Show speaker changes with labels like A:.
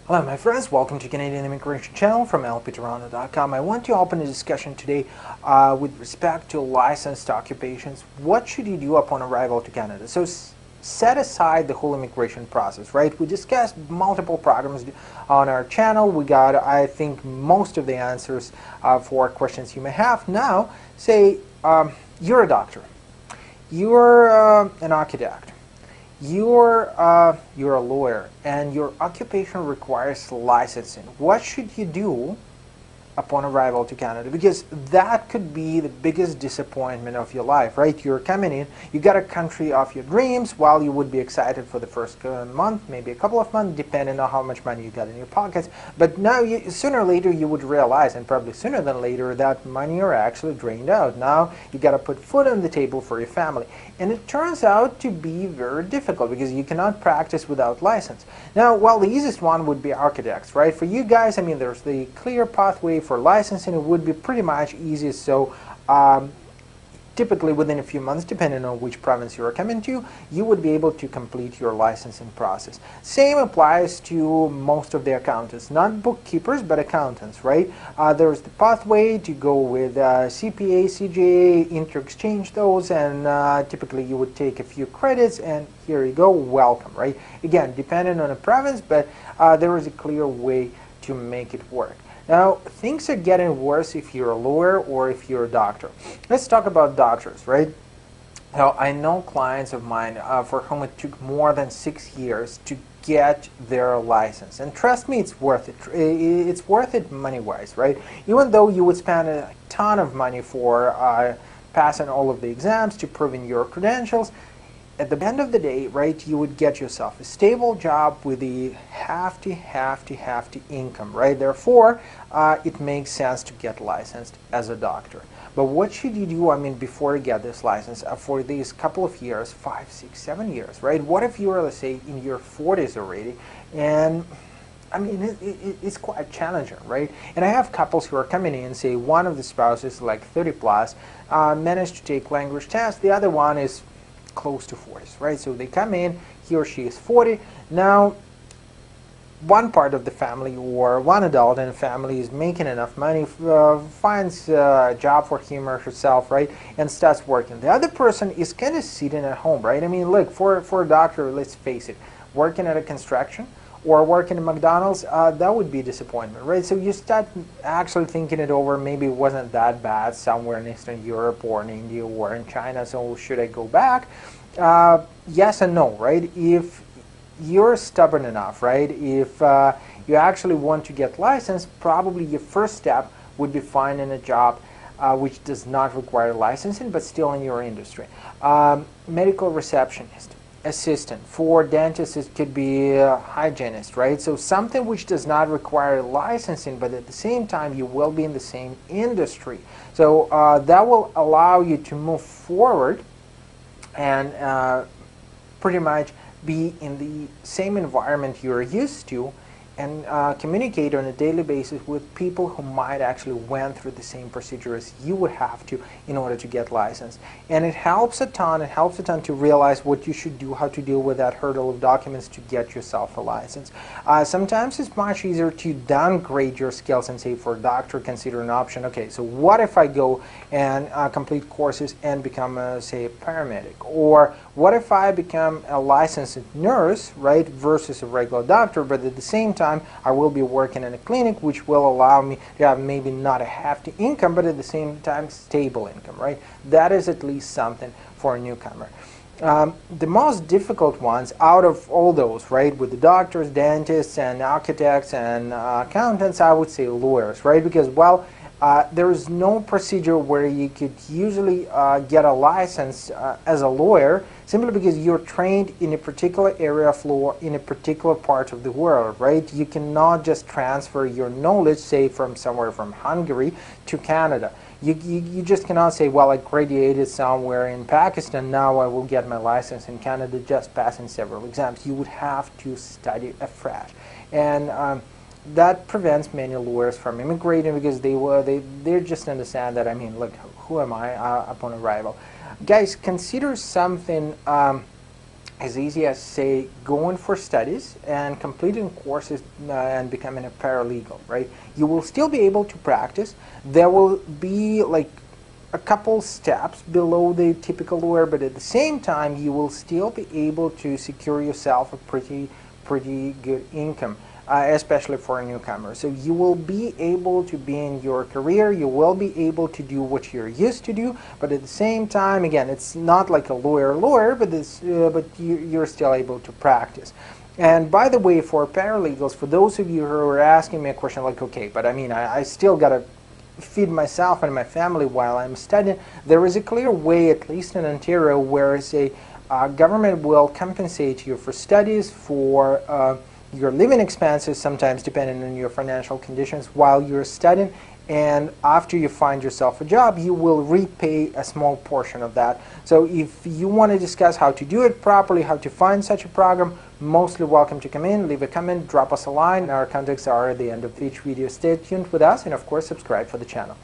A: Hello my friends, welcome to Canadian Immigration Channel from lptoronto.com. I want to open a discussion today with respect to licensed occupations. What should you do upon arrival to Canada? So set aside the whole immigration process, right? We discussed multiple programs on our channel. We got, I think, most of the answers for questions you may have. Now, say you're a doctor, you're an architect, you're a lawyer, and your occupation requires licensing. What should you do upon arrival to Canada? Because that could be the biggest disappointment of your life, right? You're coming in, you got a country of your dreams. While you would be excited for the first month, maybe a couple of months, depending on how much money you got in your pockets. But now, sooner or later, you would realize, and probably sooner than later, that money are actually drained out. Now, you got to put food on the table for your family. And it turns out to be very difficult because you cannot practice without license. Now, well, the easiest one would be architects, right? For you guys, I mean, there's the clear pathway for licensing. It would be pretty much easy. So typically within a few months, depending on which province you are coming to, you would be able to complete your licensing process. Same applies to most of the accountants, not bookkeepers, but accountants, right? There's the pathway to go with CPA, CJA, inter-exchange those, and typically you would take a few credits, and here you go, welcome, right? Again, depending on the province, but there is a clear way to make it work. Now, things are getting worse if you're a lawyer or if you're a doctor. Let's talk about doctors, right? Now, I know clients of mine for whom it took more than 6 years to get their license. And trust me, it's worth it. It's worth it money-wise, right? Even though you would spend a ton of money for passing all of the exams to proving your credentials, at the end of the day, right, you would get yourself a stable job with the hefty income, right? Therefore, it makes sense to get licensed as a doctor. But what should you do, I mean, before you get this license for these couple of years, 5, 6, 7 years, right? What if you are, let's say, in your 40s already, and I mean, it's quite challenging, right? And I have couples who are coming in, say one of the spouses, like 30 plus, managed to take language tests, the other one is close to 40s, right? So they come in, he or she is 40. Now, one part of the family or one adult in the family is making enough money, finds a job for him or herself, right, and starts working. The other person is kind of sitting at home, right? I mean, look, for a doctor, let's face it, working at a construction or working at McDonald's, that would be a disappointment, right? So you start actually thinking it over. Maybe it wasn't that bad somewhere in Eastern Europe or in India or in China, so should I go back? Yes and no, right? If you're stubborn enough, right, if you actually want to get licensed, probably your first step would be finding a job which does not require licensing, but still in your industry. Medical receptionist, assistant. For dentists, it could be a hygienist, right? So something which does not require licensing, but at the same time, you will be in the same industry. So that will allow you to move forward and pretty much be in the same environment you're used to and communicate on a daily basis with people who might actually went through the same procedure as you would have to in order to get licensed. And it helps a ton to realize what you should do, how to deal with that hurdle of documents to get yourself a license. Sometimes it's much easier to downgrade your skills and say, for a doctor, consider an option. Okay, so what if I go and complete courses and become, say, a paramedic? Or what if I become a licensed nurse, right, versus a regular doctor, but at the same time, I will be working in a clinic which will allow me to have maybe not a hefty income, but at the same time stable income, right? That is at least something for a newcomer. The most difficult ones out of all those, right, with the doctors, dentists, and architects and accountants, I would say lawyers, right? Because, well, there is no procedure where you could usually get a license as a lawyer simply because you're trained in a particular area of law in a particular part of the world, right? You cannot just transfer your knowledge, say, from somewhere from Hungary to Canada. You just cannot say, well, I graduated somewhere in Pakistan, now I will get my license in Canada just passing several exams. You would have to study afresh. And that prevents many lawyers from immigrating because they just understand that, I mean, look, who am I upon arrival? Guys, consider something as easy as, say, going for studies and completing courses and becoming a paralegal, right? You will still be able to practice. There will be like a couple steps below the typical lawyer, but at the same time, you will still be able to secure yourself a pretty good income. Especially for a newcomer. So you will be able to be in your career, you will be able to do what you're used to do, but at the same time, again, it's not like a lawyer, but you're still able to practice. And by the way, for paralegals, for those of you who are asking me a question like, okay, but I mean, I still got to feed myself and my family while I'm studying, there is a clear way, at least in Ontario, where say, government will compensate you for studies, for your living expenses, sometimes depending on your financial conditions while you're studying, and after you find yourself a job, you will repay a small portion of that. So if you want to discuss how to do it properly, how to find such a program, mostly welcome to come in, leave a comment, drop us a line. Our contacts are at the end of each video. Stay tuned with us, and of course subscribe for the channel.